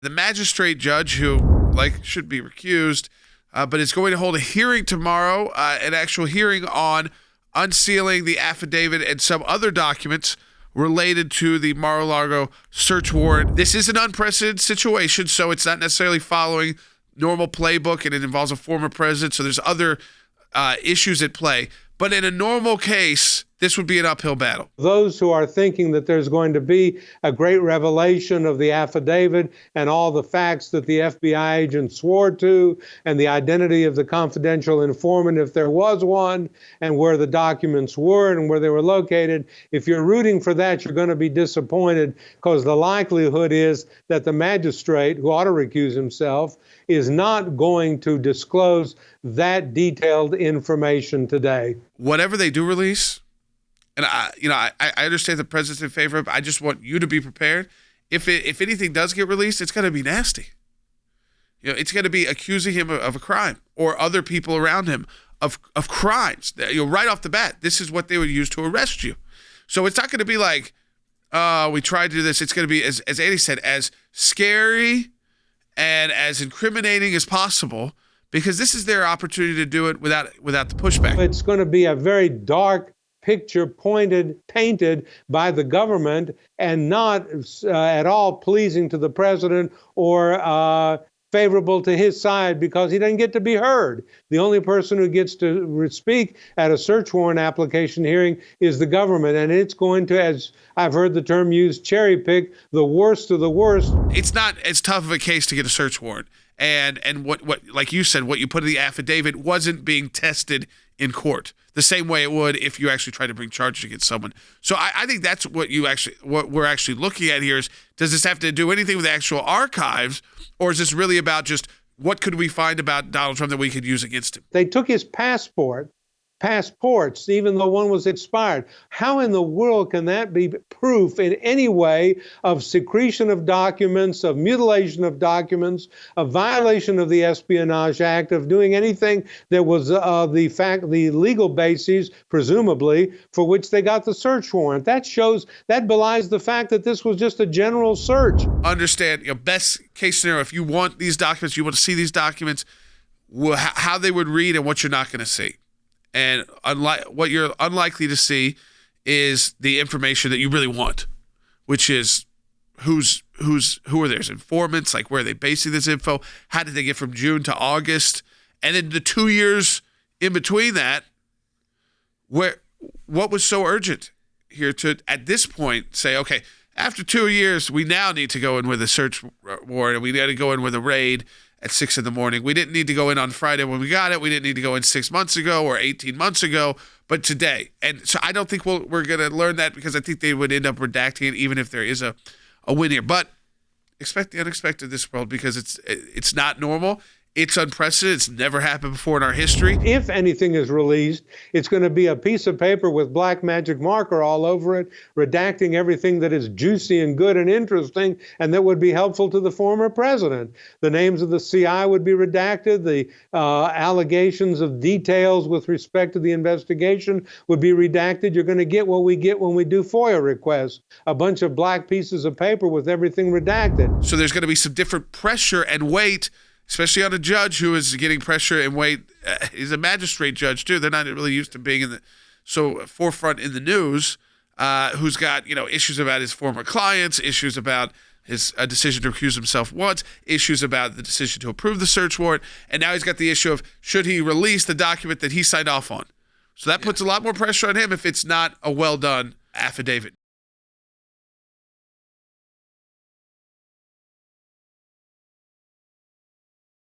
The magistrate judge, who should be recused, but is going to hold a hearing tomorrow, an actual hearing on unsealing the affidavit and some other documents related to the Mar-a-Lago search warrant. This is an unprecedented situation, so it's not necessarily following normal playbook, and it involves a former president, so there's other issues at play. But in a normal case, this would be an uphill battle. Those who are thinking that there's going to be a great revelation of the affidavit and all the facts that the FBI agent swore to, and the identity of the confidential informant, if there was one, and where the documents were and where they were located, if you're rooting for that, you're going to be disappointed, because the likelihood is that the magistrate, who ought to recuse himself, is not going to disclose that detailed information today. Whatever they do release, and I understand the president's in favor of it, I just want you to be prepared. If anything does get released, it's going to be nasty. It's going to be accusing him of a crime, or other people around him of crimes. Right off the bat, this is what they would use to arrest you. So it's not going to be like, we tried to do this. It's going to be, as Andy said, as scary and as incriminating as possible, because this is their opportunity to do it without the pushback. It's going to be a very dark picture painted by the government, and not at all pleasing to the president or favorable to his side, because he doesn't get to be heard. The only person who gets to speak at a search warrant application hearing is the government, and it's going to, as I've heard the term used, cherry pick the worst of the worst. It's not as tough of a case to get a search warrant. And what like you said, what you put in the affidavit wasn't being tested in court the same way it would if you actually try to bring charges against someone. So I think that's what we're actually looking at here is, does this have to do anything with the actual archives, or is this really about just what could we find about Donald Trump that we could use against him? They took his passports, even though one was expired. How in the world can that be proof in any way of secretion of documents, of mutilation of documents, of violation of the Espionage Act, of doing anything that was the legal basis, presumably, for which they got the search warrant? That belies the fact that this was just a general search. Understand, best case scenario, if you want these documents, you want to see these documents, how they would read and what you're not going to see. And what you're unlikely to see is the information that you really want, which is who are their informants, like where are they basing this info, how did they get from June to August, and then the 2 years in between that, what was so urgent here to at this point say, okay, after 2 years we now need to go in with a search warrant, and we got to go in with a raid at 6 a.m. We didn't need to go in on Friday when we got it. We didn't need to go in 6 months ago or 18 months ago, but today. And so I don't think we're going to learn that, because I think they would end up redacting it even if there is a win here. But expect the unexpected in this world, because it's not normal. It's unprecedented. It's never happened before in our history. If anything is released, it's going to be a piece of paper with black magic marker all over it, redacting everything that is juicy and good and interesting and that would be helpful to the former president. The names of the CI would be redacted. The allegations of details with respect to the investigation would be redacted. You're going to get what we get when we do FOIA requests, a bunch of black pieces of paper with everything redacted. So there's going to be some different pressure and weight, especially on a judge who is getting pressure and weight. He's a magistrate judge too. They're not really used to being in the forefront in the news. Who's got issues about his former clients, issues about his decision to recuse himself once, issues about the decision to approve the search warrant, and now he's got the issue of should he release the document that he signed off on. So that puts a lot more pressure on him if it's not a well done affidavit.